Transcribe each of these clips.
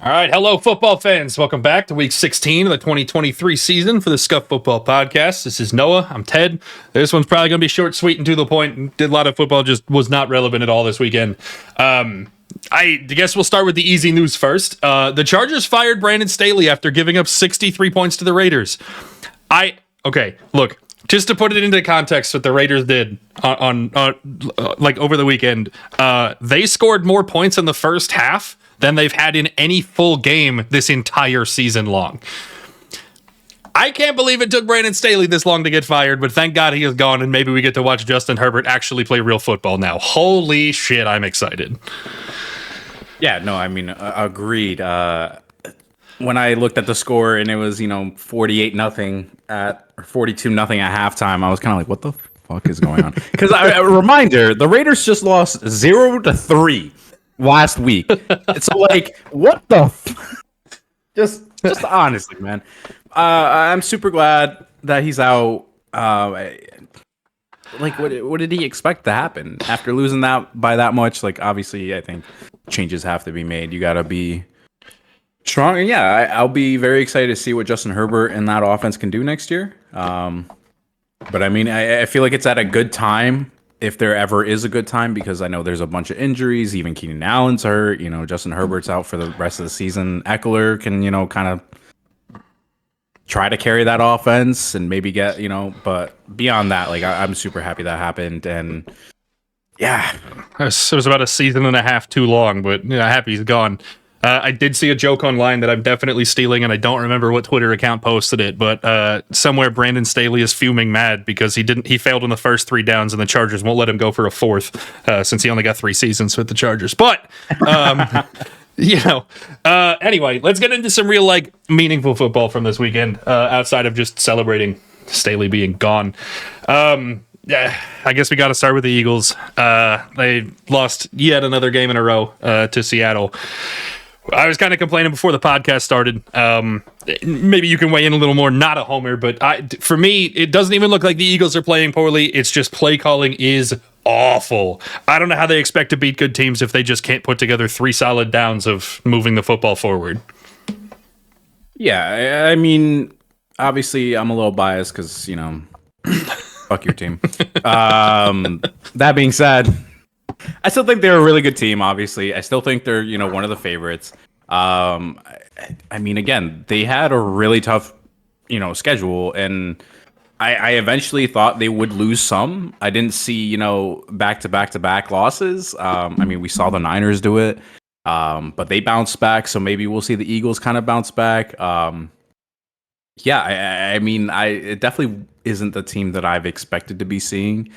All right, hello, football fans. Welcome back to week 16 of the 2023 season for the Scuffed Football Podcast. This is Noah. I'm Ted. This one's probably going to be short, sweet, and to the point. Did a lot of football, just was not relevant at all this weekend. I guess we'll start with the easy news first. The Chargers fired Brandon Staley after giving up 63 points to the Raiders. Okay, look, just to put it into context, what the Raiders did on over the weekend, they scored more points in the first half than they've had in any full game this entire season long. I can't believe it took Brandon Staley this long to get fired, but thank God he is gone, and maybe we get to watch Justin Herbert actually play real football now. Holy shit, I'm excited. Yeah, no, I mean, agreed. When I looked at the score and it was, 48-0 or 42-0 at halftime, I was kind of like, what the fuck is going on? Because a reminder, the Raiders just lost 0-3 last week. It's like, what the just honestly, man. I'm super glad that he's out. What did he expect to happen after losing that by that much? Like, obviously, I think changes have to be made. You got to be strong. And yeah, I'll be very excited to see what Justin Herbert and that offense can do next year. But I mean, I feel like it's at a good time, if there ever is a good time, because I know there's a bunch of injuries. Even Keenan Allen's hurt. Justin Herbert's out for the rest of the season. Eckler can, kind of try to carry that offense and maybe get, but beyond that, like, I'm super happy that happened. And yeah, it was about a season and a half too long, but happy he's gone. I did see a joke online that I'm definitely stealing, and I don't remember what Twitter account posted it, but somewhere Brandon Staley is fuming mad because he failed in the first 3 downs, and the Chargers won't let him go for a 4th since he only got 3 seasons with the Chargers. But anyway, let's get into some real meaningful football from this weekend outside of just celebrating Staley being gone. Yeah, I guess we got to start with the Eagles. They lost yet another game in a row to Seattle. I was kind of complaining before the podcast started. Maybe you can weigh in a little more. Not a homer, but for me, it doesn't even look like the Eagles are playing poorly. It's just play calling is awful. I don't know how they expect to beat good teams if they just can't put together 3 solid downs of moving the football forward. Yeah, I mean, obviously, I'm a little biased because, fuck your team. That being said, I still think they're a really good team, obviously. I still think they're, one of the favorites. I mean, again, they had a really tough, schedule, and I eventually thought they would lose some. I didn't see, back-to-back losses. I mean, we saw the Niners do it, but they bounced back, so maybe we'll see the Eagles kind of bounce back. Yeah, I mean, it definitely isn't the team that I've expected to be seeing.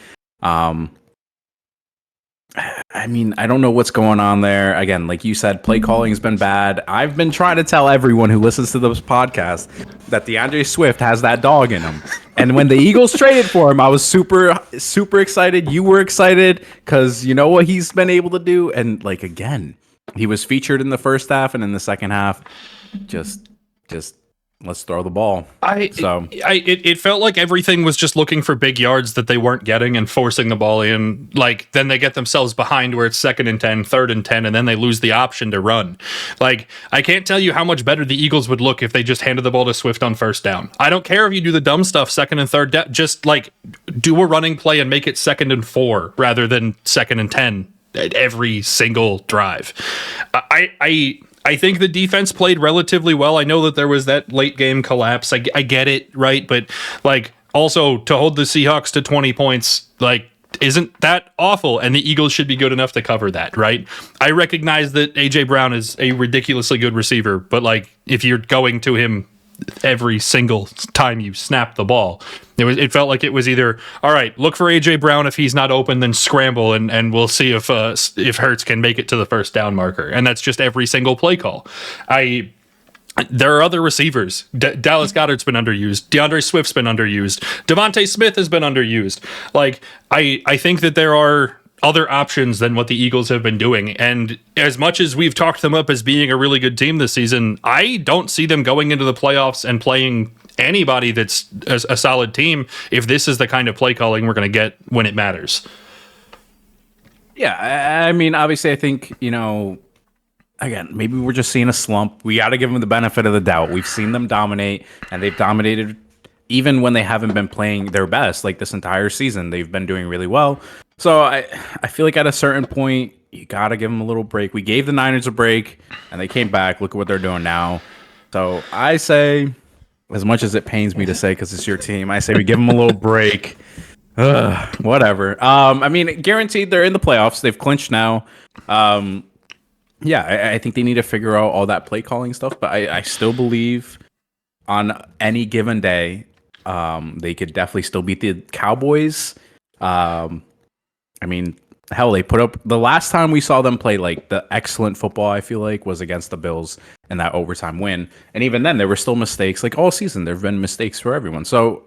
I mean, I don't know what's going on there. Again, like you said, play calling has been bad. I've been trying to tell everyone who listens to this podcast that DeAndre Swift has that dog in him. And when the Eagles traded for him, I was super, super excited. You were excited because you know what he's been able to do. And again, he was featured in the first half, and in the second half, just let's throw the ball. It felt like everything was just looking for big yards that they weren't getting and forcing the ball in. Then they get themselves behind where it's 2nd and 10, 3rd and 10, and then they lose the option to run. I can't tell you how much better the Eagles would look if they just handed the ball to Swift on 1st down. I don't care if you do the dumb stuff 2nd and 3rd, just do a running play and make it 2nd and 4 rather than 2nd and 10 at every single drive. I think the defense played relatively well. I know that there was that late game collapse. I get it, right? But also to hold the Seahawks to 20 points, isn't that awful? And the Eagles should be good enough to cover that, right? I recognize that AJ Brown is a ridiculously good receiver, but if you're going to him every single time you snap the ball, it felt like it was either, all right, look for AJ Brown. If he's not open, then scramble, and we'll see if Hurts can make it to the 1st down marker. And that's just every single play call. There are other receivers. Dallas Goedert's been underused. DeAndre Swift's been underused. Devontae Smith has been underused. I think that there are other options than what the Eagles have been doing. And as much as we've talked them up as being a really good team this season, I don't see them going into the playoffs and playing anybody that's a solid team if this is the kind of play calling we're going to get when it matters. Yeah, I mean, obviously, I think, again, maybe we're just seeing a slump. We got to give them the benefit of the doubt. We've seen them dominate, and they've dominated even when they haven't been playing their best. Like this entire season, they've been doing really well. So I feel like at a certain point, you got to give them a little break. We gave the Niners a break, and they came back. Look at what they're doing now. So I say, as much as it pains me to say because it's your team, I say we give them a little break. Whatever. I mean, guaranteed they're in the playoffs. They've clinched now. Yeah, I think they need to figure out all that play calling stuff, but I still believe on any given day, they could definitely still beat the Cowboys. I mean, hell, they put up the last time we saw them play like the excellent football, I feel like, was against the Bills in that overtime win. And even then, there were still mistakes. Like all season, there have been mistakes for everyone. So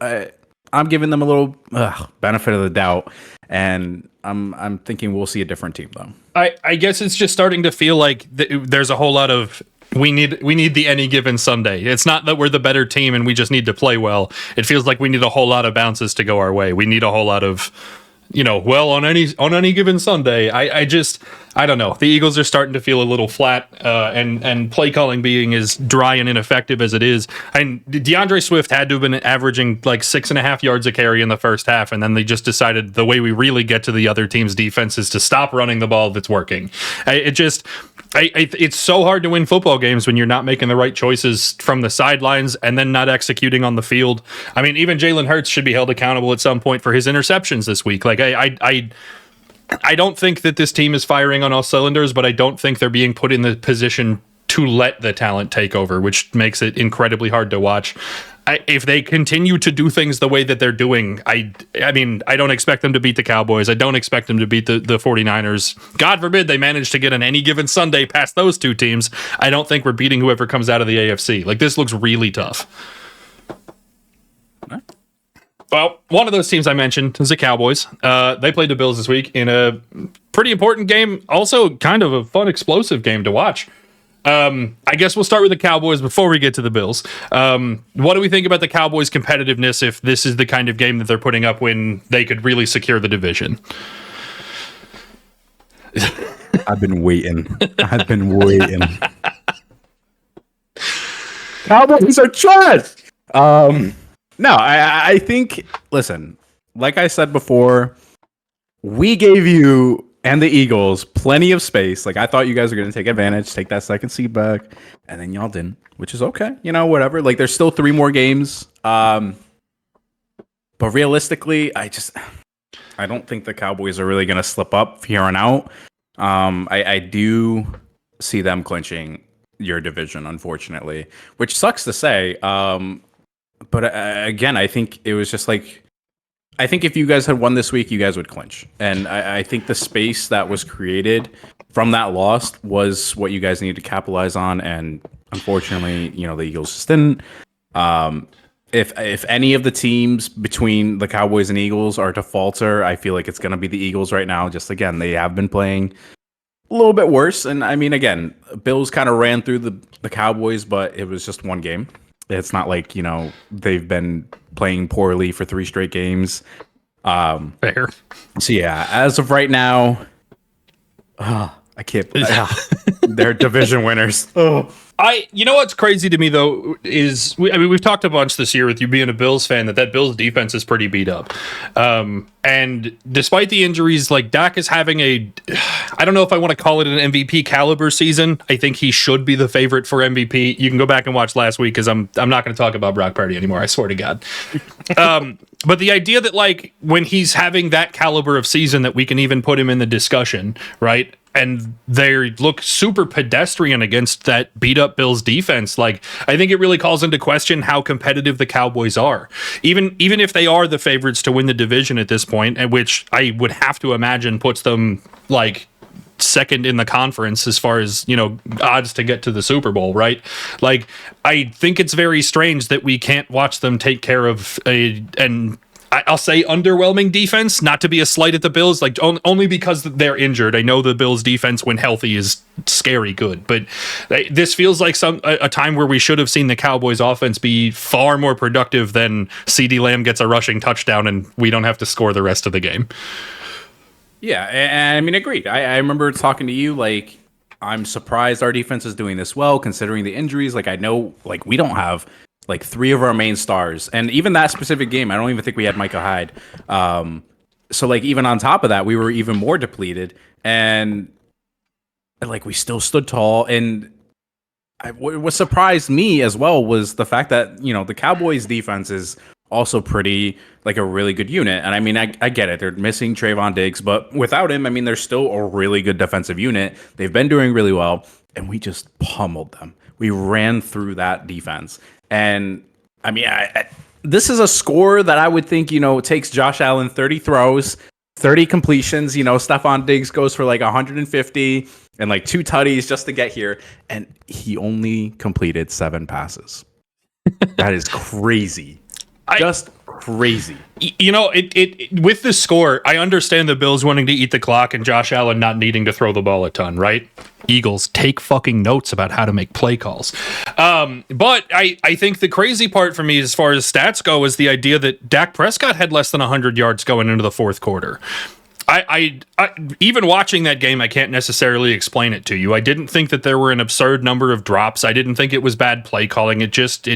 I'm giving them a little benefit of the doubt, and I'm thinking we'll see a different team though. I guess it's just starting to feel like there's a whole lot of we need the any given Sunday. It's not that we're the better team and we just need to play well. It feels like we need a whole lot of bounces to go our way. We need a whole lot of, well, on any given Sunday. I don't know. The Eagles are starting to feel a little flat, and play calling being as dry and ineffective as it is. And DeAndre Swift had to have been averaging like 6.5 yards a carry in the first half, and then they just decided the way we really get to the other team's defense is to stop running the ball that's working. It's so hard to win football games when you're not making the right choices from the sidelines and then not executing on the field. I mean, even Jalen Hurts should be held accountable at some point for his interceptions this week. Like I don't think that this team is firing on all cylinders, but I don't think they're being put in the position to let the talent take over, which makes it incredibly hard to watch. If they continue to do things the way that they're doing, I mean, I don't expect them to beat the Cowboys. I don't expect them to beat the 49ers. God forbid they manage to get on any given Sunday past those two teams. I don't think we're beating whoever comes out of the AFC. Like, this looks really tough. Well, one of those teams I mentioned is the Cowboys. They played the Bills this week in a pretty important game. Also, kind of a fun, explosive game to watch. I guess we'll start with the Cowboys before we get to the Bills. What do we think about the Cowboys' competitiveness if this is the kind of game that they're putting up when they could really secure the division? I've been waiting. Cowboys are trash. No, I think, listen, like I said before, we gave you and the Eagles plenty of space. Like, I thought you guys were going to take advantage, take that second seed back, and then y'all didn't, which is okay. Whatever. Like, there's still 3 more games. But realistically, I don't think the Cowboys are really going to slip up here on out. I do see them clinching your division, unfortunately, which sucks to say. But again, I think it was just like, I think if you guys had won this week, you guys would clinch. And I think the space that was created from that loss was what you guys needed to capitalize on. And unfortunately, the Eagles just didn't. If any of the teams between the Cowboys and Eagles are to falter, I feel like it's going to be the Eagles right now. Just again, they have been playing a little bit worse. And I mean, again, Bills kind of ran through the Cowboys, but it was just one game. It's not like, they've been playing poorly for 3 straight games. Fair. So yeah, as of right now, I can't. They're division winners. You know what's crazy to me though is we've talked a bunch this year with you being a Bills fan that Bills defense is pretty beat up, and despite the injuries, like Dak is having I don't know if I want to call it an MVP caliber season. I think he should be the favorite for MVP. You can go back and watch last week because I'm not going to talk about Brock Purdy anymore. I swear to God. But the idea that like when he's having that caliber of season that we can even put him in the discussion, right? And they look super pedestrian against that beat up Bills defense. Like, I think it really calls into question how competitive the Cowboys are. Even if they are the favorites to win the division at this point, and which I would have to imagine puts them like second in the conference as far as, odds to get to the Super Bowl, right? Like, I think it's very strange that we can't watch them take care of I'll say underwhelming defense, not to be a slight at the Bills, like only because they're injured. I know the Bills defense when healthy is scary good, but this feels like a time where we should have seen the Cowboys offense be far more productive than CeeDee Lamb gets a rushing touchdown and we don't have to score the rest of the game. Yeah, and I mean, agreed. I remember talking to you, like, I'm surprised our defense is doing this well considering the injuries. Like I know, like we don't have like 3 of our main stars, and even that specific game, I don't even think we had Micah Hyde. So like even on top of that, we were even more depleted, and like we still stood tall. And what surprised me as well was the fact that the Cowboys defense is also pretty like a really good unit. And I mean, I get it. They're missing Trayvon Diggs, but without him, I mean, they're still a really good defensive unit. They've been doing really well, and we just pummeled them. We ran through that defense. And I mean, this is a score that I would think, takes Josh Allen 30 throws, 30 completions. Stephon Diggs goes for like 150 and like 2 tutties just to get here. And he only completed 7 passes. That is crazy. Just crazy. It with the score, I understand the Bills wanting to eat the clock and Josh Allen not needing to throw the ball a ton, right? Eagles, take fucking notes about how to make play calls. But I think the crazy part for me as far as stats go is the idea that Dak Prescott had less than 100 yards going into the fourth quarter. I even watching that game, I can't necessarily explain it to you. I didn't think that there were an absurd number of drops. I didn't think it was bad play calling.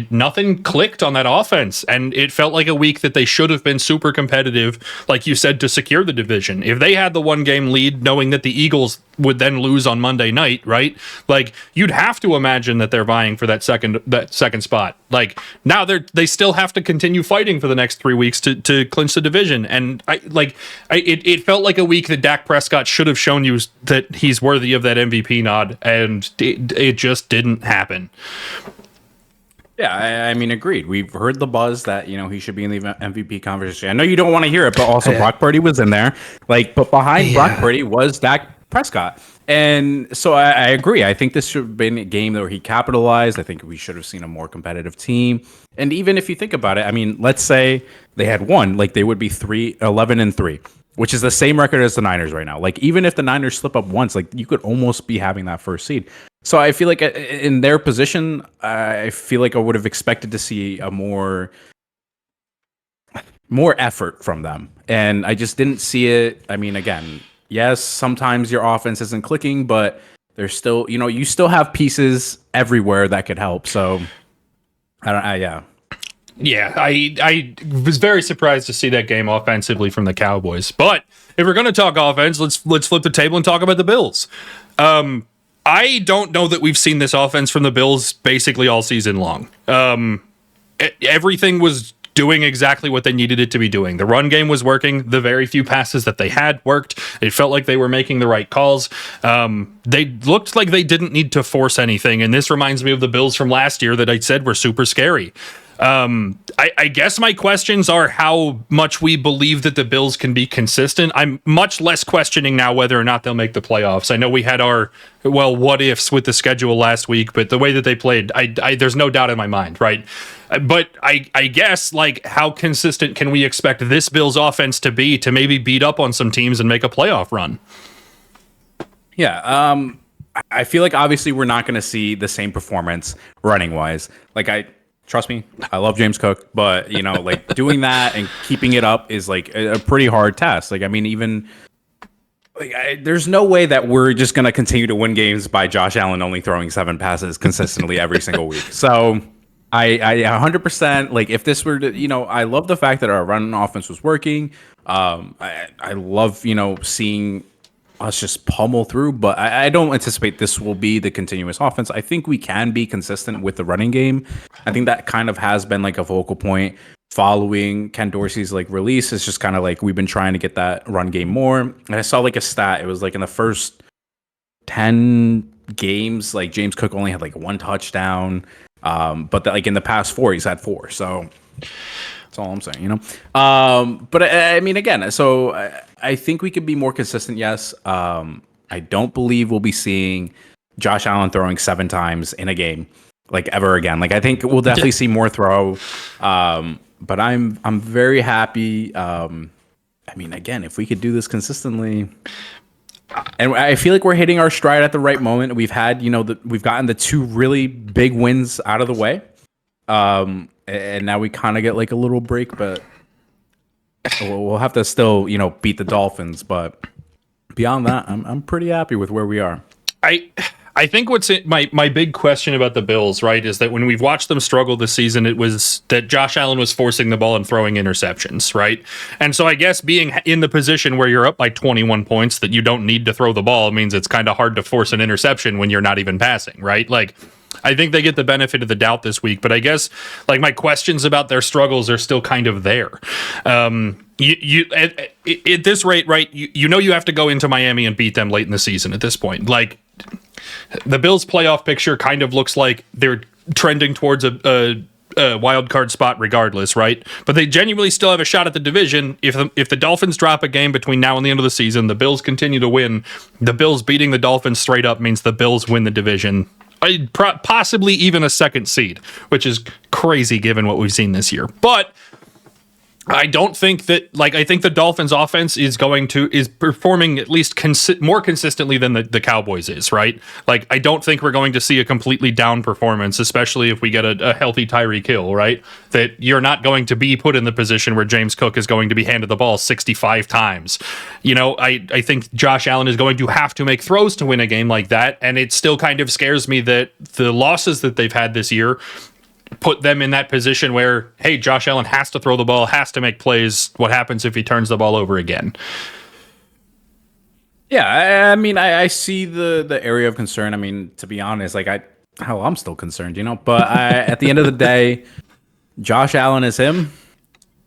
Nothing clicked on that offense. And it felt like a week that they should have been super competitive, like you said, to secure the division. If they had the 1-game lead, knowing that the Eagles would then lose on Monday night, right? Like you'd have to imagine that they're vying for that second spot. Like now they still have to continue fighting for the next 3 weeks to clinch the division. And it felt like a week that Dak Prescott should have shown you that he's worthy of that MVP nod, and it just didn't happen. Yeah, I mean, agreed. We've heard the buzz that he should be in the MVP conversation. I know you don't want to hear it, but also Brock Purdy was in there. But behind Brock Purdy was Dak Prescott. And so I agree. I think this should have been a game where he capitalized. I think we should have seen a more competitive team. And even if you think about it, I mean, let's say they had won, like they would be 11-3, which is the same record as the Niners right now. Like even if the Niners slip up once, like you could almost be having that first seed. So I feel like in their position, I feel like I would have expected to see a more effort from them. And I just didn't see it. I mean, again, yes, sometimes your offense isn't clicking, but there's still, you still have pieces everywhere that could help. So yeah. Yeah, I was very surprised to see that game offensively from the Cowboys. But if we're going to talk offense, let's flip the table and talk about the Bills. I don't know that we've seen this offense from the Bills basically all season long. Everything was doing exactly what they needed it to be doing. The run game was working. The very few passes that they had worked. It felt like they were making the right calls. They looked like they didn't need to force anything. And this reminds me of the Bills from last year that I said were super scary. I guess my questions are how much we believe that the Bills can be consistent. I'm much less questioning now whether or not they'll make the playoffs. I know we had our, what ifs with the schedule last week, but the way that they played, there's no doubt in my mind, right? But I guess, like, how consistent can we expect this Bills offense to be to maybe beat up on some teams and make a playoff run? Yeah, I feel like obviously we're not going to see the same performance running wise. Trust me, I love James Cook, but like doing that and keeping it up is like a pretty hard task. Like, I mean, even there's no way that we're just going to continue to win games by Josh Allen only throwing 7 passes consistently every single week. So I 100% like if this were to, I love the fact that our run offense was working. I love, seeing us just pummel through, but I don't anticipate this will be the continuous offense. I think we can be consistent with the running game. I think that kind of has been like a focal point following Ken Dorsey's like release. It's just kind of like we've been trying to get that run game more. And I saw like a stat. It was like in the first 10 games, like James Cook only had like 1 touchdown. But like in the past 4, he's had 4. So that's all I'm saying, But I mean, again, so I think we could be more consistent. Yes. I don't believe we'll be seeing Josh Allen throwing 7 times in a game like ever again. Like I think we'll definitely see more throw. But I'm very happy. I mean, again, if we could do this consistently, and I feel like we're hitting our stride at the right moment. We've had, we've gotten the 2 really big wins out of the way. And now we kind of get like a little break, but we'll have to still, beat the Dolphins. But beyond that, I'm pretty happy with where we are. I think my big question about the Bills, right, is that when we've watched them struggle this season, it was that Josh Allen was forcing the ball and throwing interceptions, right? And so I guess being in the position where you're up by 21 points that you don't need to throw the ball means it's kind of hard to force an interception when you're not even passing, right? Like, I think they get the benefit of the doubt this week, but I guess like my questions about their struggles are still kind of there. You at this rate, right? You have to go into Miami and beat them late in the season at this point. Like, the Bills' playoff picture kind of looks like they're trending towards a wild card spot regardless, right? But they genuinely still have a shot at the division. If the Dolphins drop a game between now and the end of the season, the Bills continue to win. The Bills beating the Dolphins straight up means the Bills win the division. Possibly even a second seed, which is crazy given what we've seen this year. But I don't think that, like, I think the Dolphins offense is performing at least more consistently than the Cowboys is, right? Like, I don't think we're going to see a completely down performance, especially if we get a healthy Tyreek Hill, right? That you're not going to be put in the position where James Cook is going to be handed the ball 65 times. You know, I think Josh Allen is going to have to make throws to win a game like that, and it still kind of scares me that the losses that they've had this year put them in that position where, hey, Josh Allen has to throw the ball, has to make plays. What happens if he turns the ball over again? Yeah, I mean, I see the area of concern. I mean, to be honest, like I'm still concerned, you know. But at the end of the day, Josh Allen is him.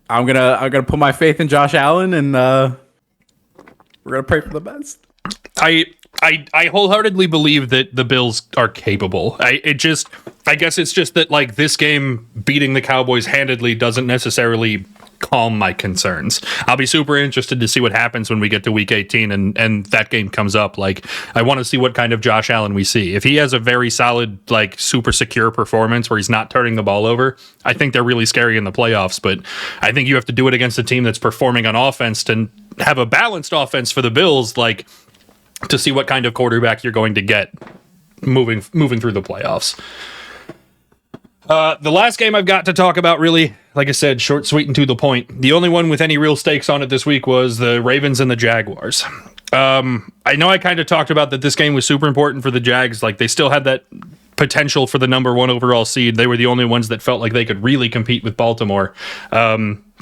I'm gonna put my faith in Josh Allen, and we're gonna pray for the best. I wholeheartedly believe that the Bills are capable. I guess it's just that, like, this game beating the Cowboys handedly doesn't necessarily calm my concerns. I'll be super interested to see what happens when we get to week 18 and that game comes up. Like, I want to see what kind of Josh Allen we see. If he has a very solid, like, super secure performance where he's not turning the ball over, I think they're really scary in the playoffs. But I think you have to do it against a team that's performing on offense to have a balanced offense for the Bills, like, to see what kind of quarterback you're going to get moving through the playoffs. The last game I've got to talk about, really, like I said, short, sweet, and to the point. The only one with any real stakes on it this week was the Ravens and the Jaguars. I know I kind of talked about that this game was super important for the Jags. Like, they still had that potential for the number 1 overall seed. They were the only ones that felt like they could really compete with Baltimore.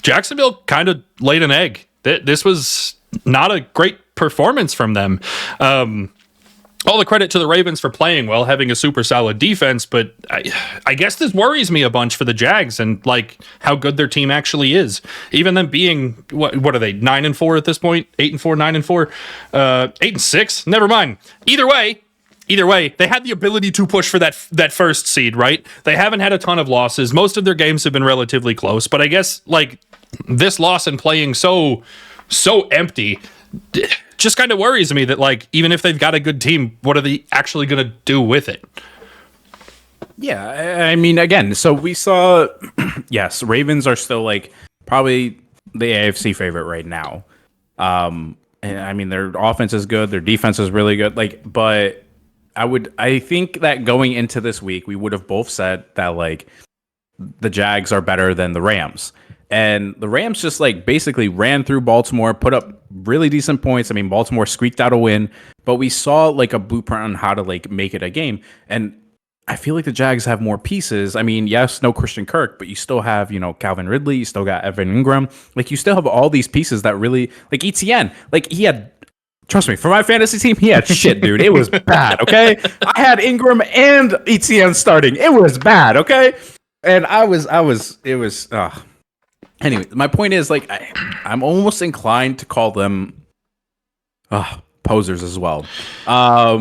Jacksonville kind of laid an egg. This was not a great performance from them. All the credit to the Ravens for playing well, having a super solid defense, but I guess this worries me a bunch for the Jags and, like, how good their team actually is. Even them being, what are they, 9-4 at this point? 8-4, 9-4, 8-6. Never mind. Either way, they had the ability to push for that first seed, right? They haven't had a ton of losses. Most of their games have been relatively close, but I guess, like, this loss and playing so empty just kind of worries me that, like, even if they've got a good team, what are they actually going to do with it? Yeah, I mean, again, so we saw, yes, Ravens are still, like, probably the AFC favorite right now. And I mean, their offense is good, their defense is really good, like, but I think that going into this week, we would have both said that, like, the Jags are better than the Rams. And the Rams just, like, basically ran through Baltimore, put up really decent points. I mean, Baltimore squeaked out a win, but we saw, like, a blueprint on how to, like, make it a game. And I feel like the Jags have more pieces. I mean, yes, no Christian Kirk, but you still have, you know, Calvin Ridley. You still got Evan Ingram. Like, you still have all these pieces that really, like, ETN. Like, he had, trust me, for my fantasy team, he had shit, dude. It was bad, okay? I had Ingram and ETN starting. It was bad, okay? And anyway, my point is, like, I'm almost inclined to call them posers as well. I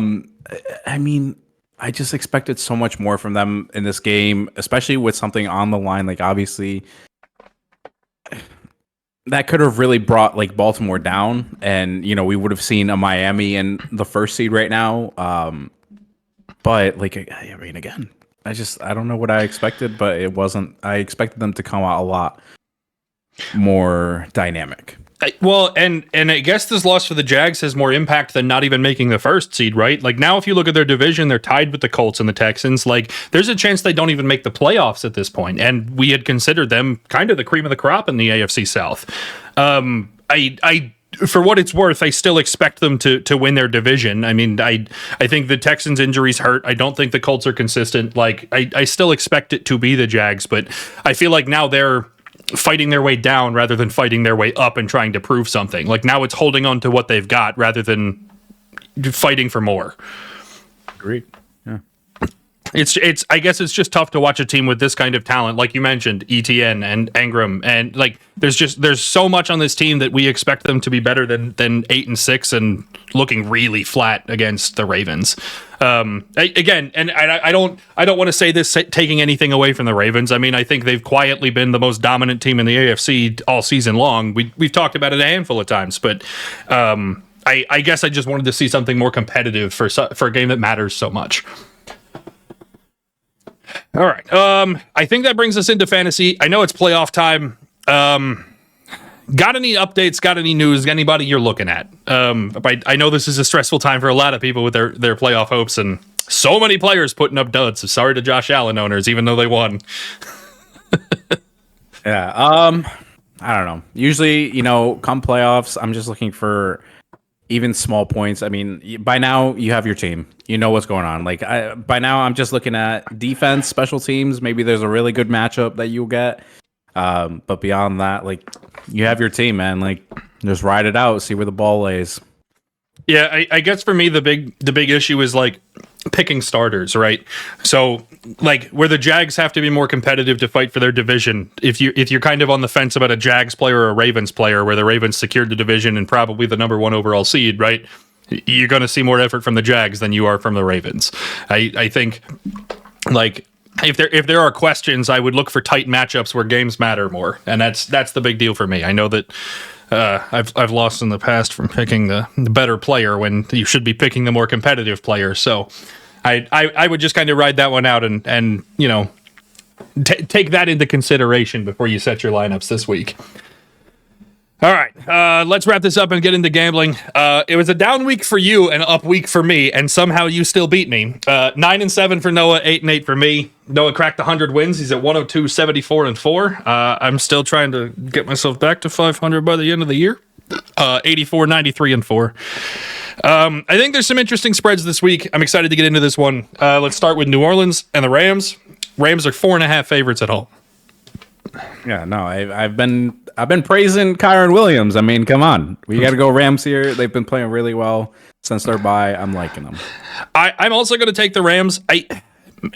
mean, I just expected so much more from them in this game, especially with something on the line. Like, obviously, that could have really brought, like, Baltimore down, and, you know, we would have seen a Miami in the first seed right now. But, like, I mean, again, I don't know what I expected, but it wasn't. I expected them to come out a lot more dynamic. And I guess this loss for the Jags has more impact than not even making the first seed, right? Like, now if you look at their division, they're tied with the Colts and the Texans. Like, there's a chance they don't even make the playoffs at this point, and we had considered them kind of the cream of the crop in the AFC South. I for what it's worth, I still expect them to win their division. I mean, I think the Texans' injuries hurt. I don't think the Colts are consistent. Like, I still expect it to be the Jags, but I feel like now they're fighting their way down rather than fighting their way up and trying to prove something. Like, now it's holding on to what they've got rather than fighting for more. Agreed. Yeah. It's I guess it's just tough to watch a team with this kind of talent, like you mentioned, ETN and Engram, and like there's so much on this team that we expect them to be better than 8-6 and looking really flat against the Ravens. Again, and I don't want to say this taking anything away from the Ravens. I mean, I think they've quietly been the most dominant team in the AFC all season long. We've talked about it a handful of times, but I guess I just wanted to see something more competitive for a game that matters so much. All right. I think that brings us into fantasy. I know it's playoff time. Got any updates? Got any news? Anybody you're looking at? I know this is a stressful time for a lot of people with their playoff hopes, and so many players putting up duds. So sorry to Josh Allen owners, even though they won. Yeah. I don't know. Usually, come playoffs, I'm just looking for even small points. I mean, by now you have your team. You know what's going on. Like by now, I'm just looking at defense, special teams. Maybe there's a really good matchup that you'll get. But beyond that, like you have your team, man. Like just ride it out, see where the ball lays. Yeah, I guess for me the big issue is like picking starters, right? So like where the Jags have to be more competitive to fight for their division. If you're kind of on the fence about a Jags player or a Ravens player, where the Ravens secured the division and probably the number 1 overall seed, right? You're going to see more effort from the Jags than you are from the Ravens. I think like if there are questions, I would look for tight matchups where games matter more, and that's the big deal for me. I know that I've lost in the past from picking the better player when you should be picking the more competitive player. So I would just kind of ride that one out and take that into consideration before you set your lineups this week. All right, let's wrap this up and get into gambling. It was a down week for you and up week for me, and somehow you still beat me. 9-7 for Noah, 8-8 for me. Noah cracked 100 wins. He's at 102, 74-4. I'm still trying to get myself back to 500 by the end of the year. 84, 93-4. I think there's some interesting spreads this week. I'm excited to get into this one. Let's start with New Orleans and the Rams. Rams are 4.5 favorites at home. Yeah, no, I've been praising Kyron Williams. I mean, come on, we got to go Rams here. They've been playing really well since they're bye. I'm liking them. I'm also going to take the Rams.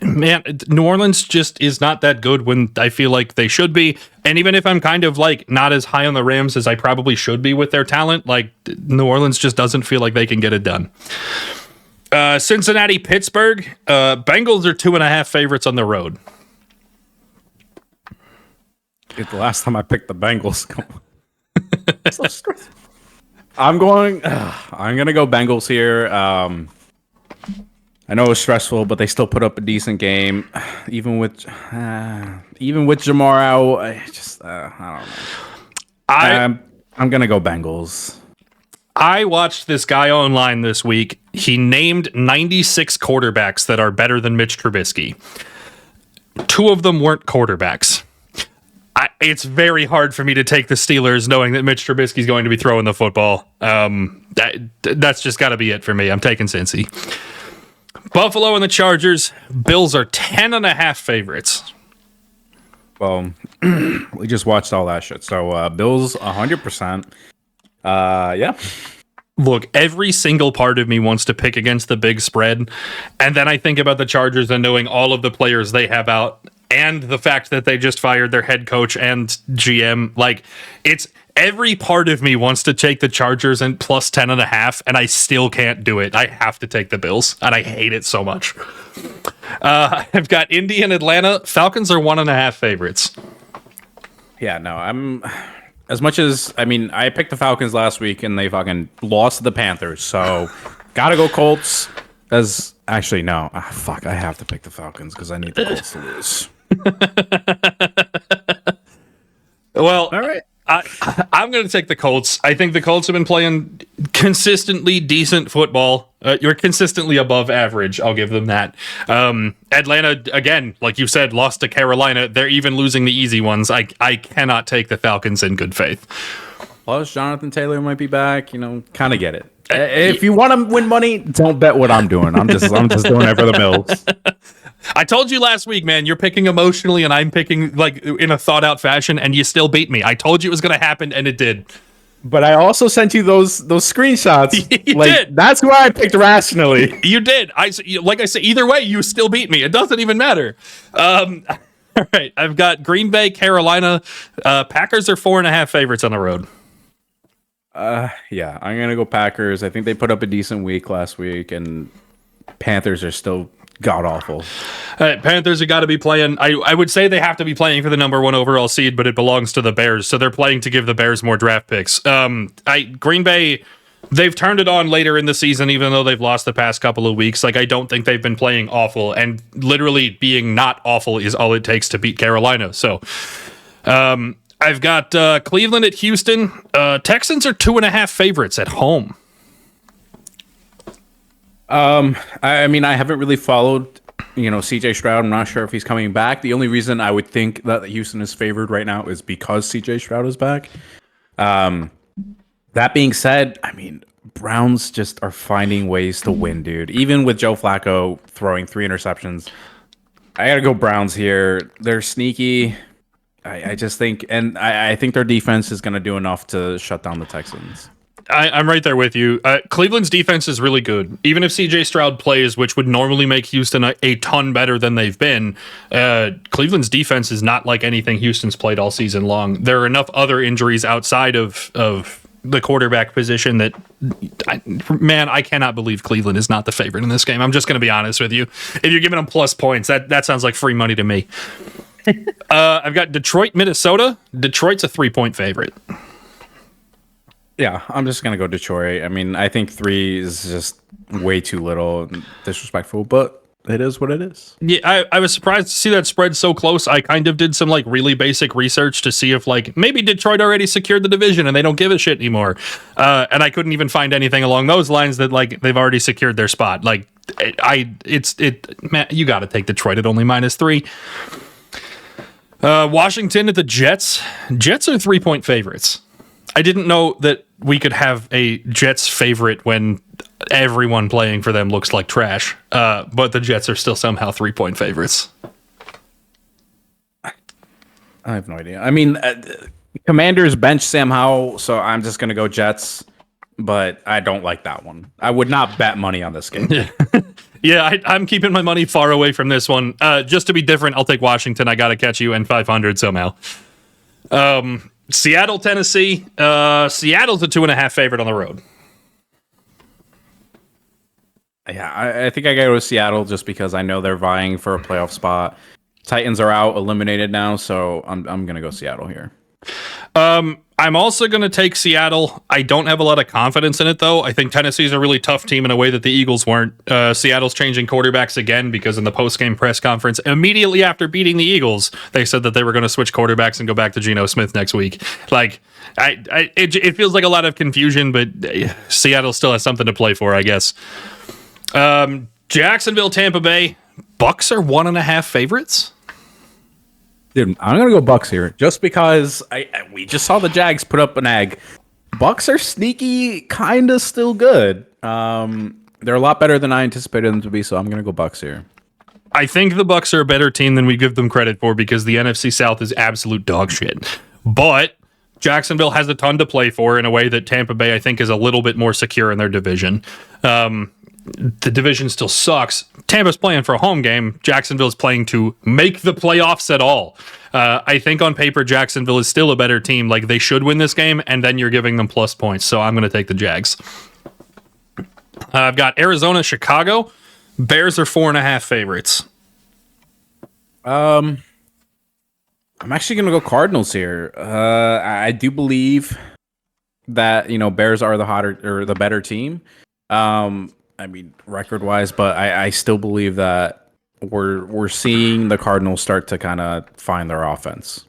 New Orleans just is not that good when I feel like they should be. And even if I'm kind of like not as high on the Rams as I probably should be with their talent, like New Orleans just doesn't feel like they can get it done. Cincinnati, Pittsburgh. Bengals are 2.5 favorites on the road. The last time I picked the Bengals. So stressful. I'm gonna go Bengals here. I know it was stressful, but they still put up a decent game, even with Jamar out. I don't know. I'm gonna go Bengals. I watched this guy online this week. He named 96 quarterbacks that are better than Mitch Trubisky. 2 of them weren't quarterbacks. It's very hard for me to take the Steelers knowing that Mitch Trubisky is going to be throwing the football. That's just got to be it for me. I'm taking Cincy. Buffalo and the Chargers. Bills are 10.5 favorites. Well, we just watched all that shit. So Bills 100%. Yeah. Look, every single part of me wants to pick against the big spread. And then I think about the Chargers and knowing all of the players they have out and the fact that they just fired their head coach and GM. Like, it's every part of me wants to take the Chargers and plus 10.5, and I still can't do it. I have to take the Bills, and I hate it so much. I've got Indy and Atlanta. Falcons are 1.5 favorites. Yeah, no, I'm... As much as, I mean, I picked the Falcons last week, and they fucking lost to the Panthers, so gotta go Colts. Actually, no. Fuck, I have to pick the Falcons because I need the Colts to lose. Well, all right. I'm going to take the Colts. I think the Colts have been playing consistently decent football. You're consistently above average. I'll give them that. Atlanta, again, like you said, lost to Carolina. They're even losing the easy ones. I cannot take the Falcons in good faith. Plus, Jonathan Taylor might be back. Kind of get it. If you want to win money, don't bet what I'm doing. I'm just doing it for the Mills. I told you last week, man, you're picking emotionally and I'm picking like in a thought out fashion, and you still beat me. I told you it was going to happen, and it did. But I also sent you those screenshots. You did. That's why I picked rationally. You did. Like I said, either way, you still beat me. It doesn't even matter. All right. I've got Green Bay, Carolina. Packers are 4.5 favorites on the road. Yeah, I'm gonna go Packers. I think they put up a decent week last week, and Panthers are still god awful. Panthers have got to be playing. I would say they have to be playing for the number 1 overall seed, but it belongs to the Bears, so they're playing to give the Bears more draft picks. Green Bay, they've turned it on later in the season, even though they've lost the past couple of weeks. Like, I don't think they've been playing awful, and literally being not awful is all it takes to beat Carolina. So, I've got Cleveland at Houston. Texans are 2.5 favorites at home. I mean, I haven't really followed, CJ Stroud. I'm not sure if he's coming back. The only reason I would think that Houston is favored right now is because CJ Stroud is back. That being said, I mean, Browns just are finding ways to win, dude. Even with Joe Flacco throwing 3 interceptions, I gotta go Browns here. They're sneaky. I just think, and I think their defense is going to do enough to shut down the Texans. I'm right there with you. Cleveland's defense is really good. Even if CJ Stroud plays, which would normally make Houston a ton better than they've been, Cleveland's defense is not like anything Houston's played all season long. There are enough other injuries outside of the quarterback position that, I cannot believe Cleveland is not the favorite in this game. I'm just going to be honest with you. If you're giving them plus points, that sounds like free money to me. I've got Detroit, Minnesota. Detroit's a 3-point favorite. Yeah, I'm just gonna go Detroit. I mean, I think 3 is just way too little and disrespectful, but it is what it is. Yeah, I was surprised to see that spread so close. I kind of did some like really basic research to see if like maybe Detroit already secured the division and they don't give a shit anymore. And I couldn't even find anything along those lines that like they've already secured their spot. Like man, you got to take Detroit at only -3. Washington at the Jets. Jets are 3-point favorites. I didn't know that we could have a Jets favorite when everyone playing for them looks like trash. But the Jets are still somehow 3-point favorites. I have no idea. I mean, Commanders bench Sam Howell, so I'm just going to go Jets. But I don't like that one. I would not bet money on this game. Yeah, I'm keeping my money far away from this one. Just to be different, I'll take Washington. I got to catch you in 500 somehow. Seattle, Tennessee. Seattle's a 2.5 favorite on the road. Yeah, I think I got to go to Seattle just because I know they're vying for a playoff spot. Titans are out, eliminated now, so I'm going to go Seattle here. I'm also going to take Seattle. I don't have a lot of confidence in it, though. I think Tennessee's a really tough team in a way that the Eagles weren't. Seattle's changing quarterbacks again because in the post-game press conference, immediately after beating the Eagles, they said that they were going to switch quarterbacks and go back to Geno Smith next week. Like, it feels like a lot of confusion, but Seattle still has something to play for, I guess. Jacksonville, Tampa Bay. Bucks are 1.5 favorites. Dude, I'm gonna go Bucks here, just because we just saw the Jags put up an egg. Bucks are sneaky, kind of still good. They're a lot better than I anticipated them to be, so I'm gonna go Bucks here. I think the Bucks are a better team than we give them credit for because the NFC South is absolute dog shit. But Jacksonville has a ton to play for in a way that Tampa Bay, I think, is a little bit more secure in their division. The division still sucks. Tampa's playing for a home game. Jacksonville's playing to make the playoffs at all. I think on paper, Jacksonville is still a better team. Like, they should win this game, and then you're giving them plus points. So I'm going to take the Jags. I've got Arizona, Chicago. Bears are 4.5 favorites. I'm actually going to go Cardinals here. I do believe that, Bears are the better team. I mean, record-wise, but I still believe that we're seeing the Cardinals start to kind of find their offense.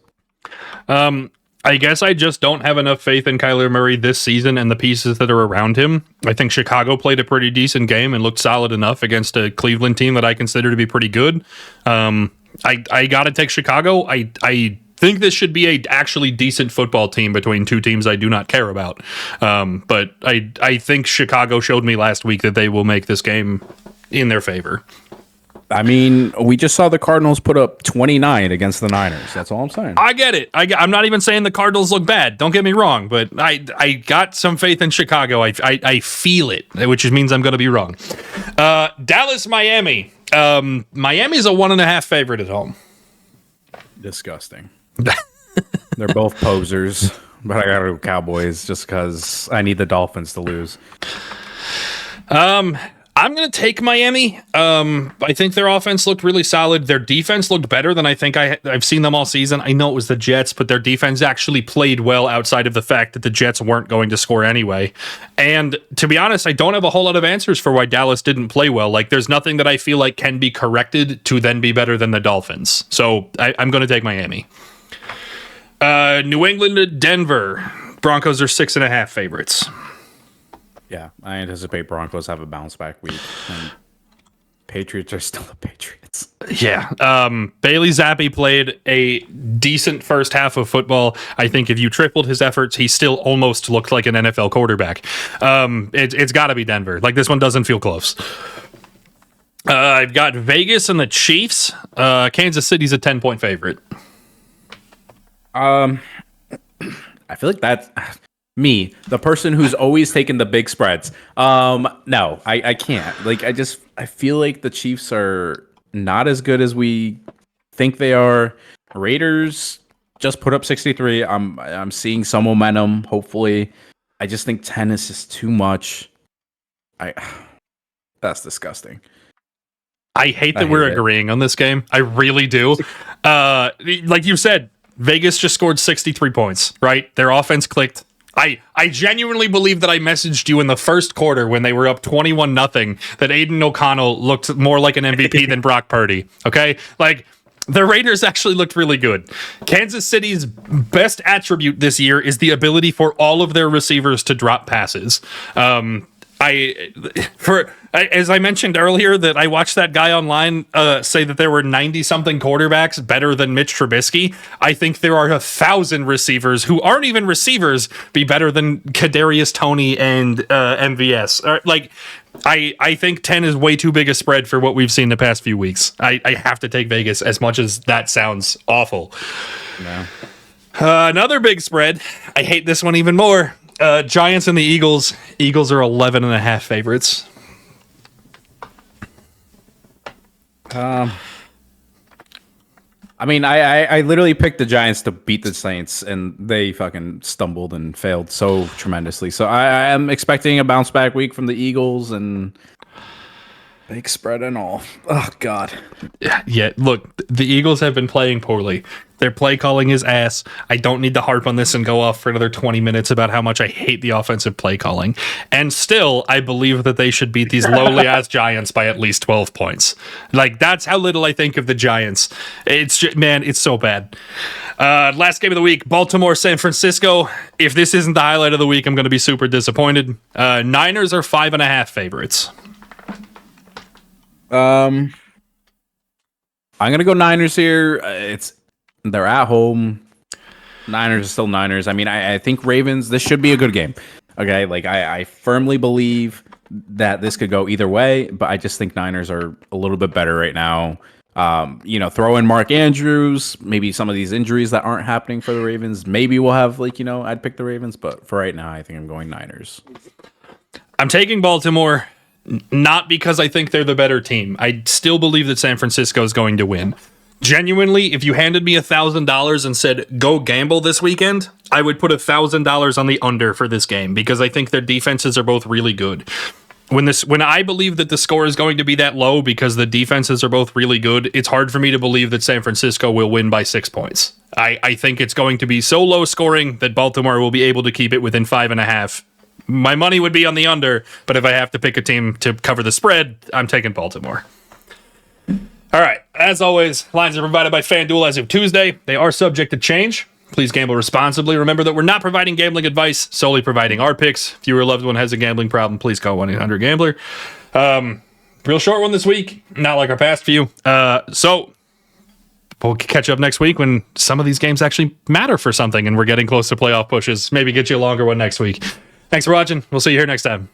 I guess I just don't have enough faith in Kyler Murray this season and the pieces that are around him. I think Chicago played a pretty decent game and looked solid enough against a Cleveland team that I consider to be pretty good. I got to take Chicago. The think this should be a actually decent football team between two teams I do not care about. But I think Chicago showed me last week that they will make this game in their favor. I mean, we just saw the Cardinals put up 29 against the Niners. That's all I'm saying. I get it. I'm not even saying the Cardinals look bad. Don't get me wrong, but I got some faith in Chicago. I feel it, which means I'm going to be wrong. Dallas, Miami. Miami's a 1.5 favorite at home. Disgusting. They're both posers, but I got to go Cowboys just because I need the Dolphins to lose. I'm going to take Miami. I think their offense looked really solid. Their defense looked better than I think I've seen them all season. I know it was the Jets, but their defense actually played well outside of the fact that the Jets weren't going to score anyway. And to be honest, I don't have a whole lot of answers for why Dallas didn't play well. Like, there's nothing that I feel like can be corrected to then be better than the Dolphins. So I'm going to take Miami. New England to Denver. Broncos are 6.5 favorites. Yeah, I anticipate Broncos have a bounce back week. And Patriots are still the Patriots. Yeah. Bailey Zappi played a decent first half of football. I think if you tripled his efforts, he still almost looked like an NFL quarterback. It's got to be Denver. Like, this one doesn't feel close. I've got Vegas and the Chiefs. Kansas City's a 10-point favorite. I feel like that's me, the person who's always taken the big spreads. No, I can't. Like, I feel like the Chiefs are not as good as we think they are. Raiders just put up 63. I'm seeing some momentum, hopefully. I just think 10 is just too much. That's disgusting. I hate that we're agreeing on this game. I really do. Like you said, Vegas just scored 63 points, right? Their offense clicked. I genuinely believe that I messaged you in the first quarter when they were up 21-0 that Aiden O'Connell looked more like an MVP than Brock Purdy. Okay? Like, the Raiders actually looked really good. Kansas City's best attribute this year is the ability for all of their receivers to drop passes. As I mentioned earlier, that I watched that guy online say that there were 90-something quarterbacks better than Mitch Trubisky. I think there are 1,000 receivers who aren't even receivers be better than Kadarius Toney and MVS. Like, I think 10 is way too big a spread for what we've seen the past few weeks. I have to take Vegas, as much as that sounds awful. No. Another big spread. I hate this one even more. Giants and the Eagles. Eagles are 11.5 favorites. I mean, I literally picked the Giants to beat the Saints, and they fucking stumbled and failed so tremendously. So I am expecting a bounce back week from the Eagles, and big spread and all. Oh, God. Yeah, look, the Eagles have been playing poorly. Their play calling is ass. I don't need to harp on this and go off for another 20 minutes about how much I hate the offensive play calling. And still, I believe that they should beat these lowly-ass Giants by at least 12 points. Like, that's how little I think of the Giants. It's just, man, it's so bad. Last game of the week, Baltimore, San Francisco. If this isn't the highlight of the week, I'm going to be super disappointed. Niners are 5.5 favorites. I'm gonna go Niners here. They're at home. Niners are still Niners. I mean, I think Ravens. This should be a good game. Okay, like I firmly believe that this could go either way, but I just think Niners are a little bit better right now. Throw in Mark Andrews. Maybe some of these injuries that aren't happening for the Ravens. Maybe we'll have I'd pick the Ravens, but for right now, I think I'm going Niners. I'm taking Baltimore. Not because I think they're the better team. I still believe that San Francisco is going to win. Genuinely, if you handed me $1,000 and said, go gamble this weekend, I would put $1,000 on the under for this game because I think their defenses are both really good. When I believe that the score is going to be that low because the defenses are both really good, it's hard for me to believe that San Francisco will win by 6 points. I think it's going to be so low scoring that Baltimore will be able to keep it within 5.5. My money would be on the under, but if I have to pick a team to cover the spread, I'm taking Baltimore. All right, as always, lines are provided by FanDuel as of Tuesday. They are subject to change. Please gamble responsibly. Remember that we're not providing gambling advice, solely providing our picks. If your loved one has a gambling problem, please call 1-800-GAMBLER. Real short one this week, not like our past few. So we'll catch up next week when some of these games actually matter for something and we're getting close to playoff pushes. Maybe get you a longer one next week. Thanks for watching. We'll see you here next time.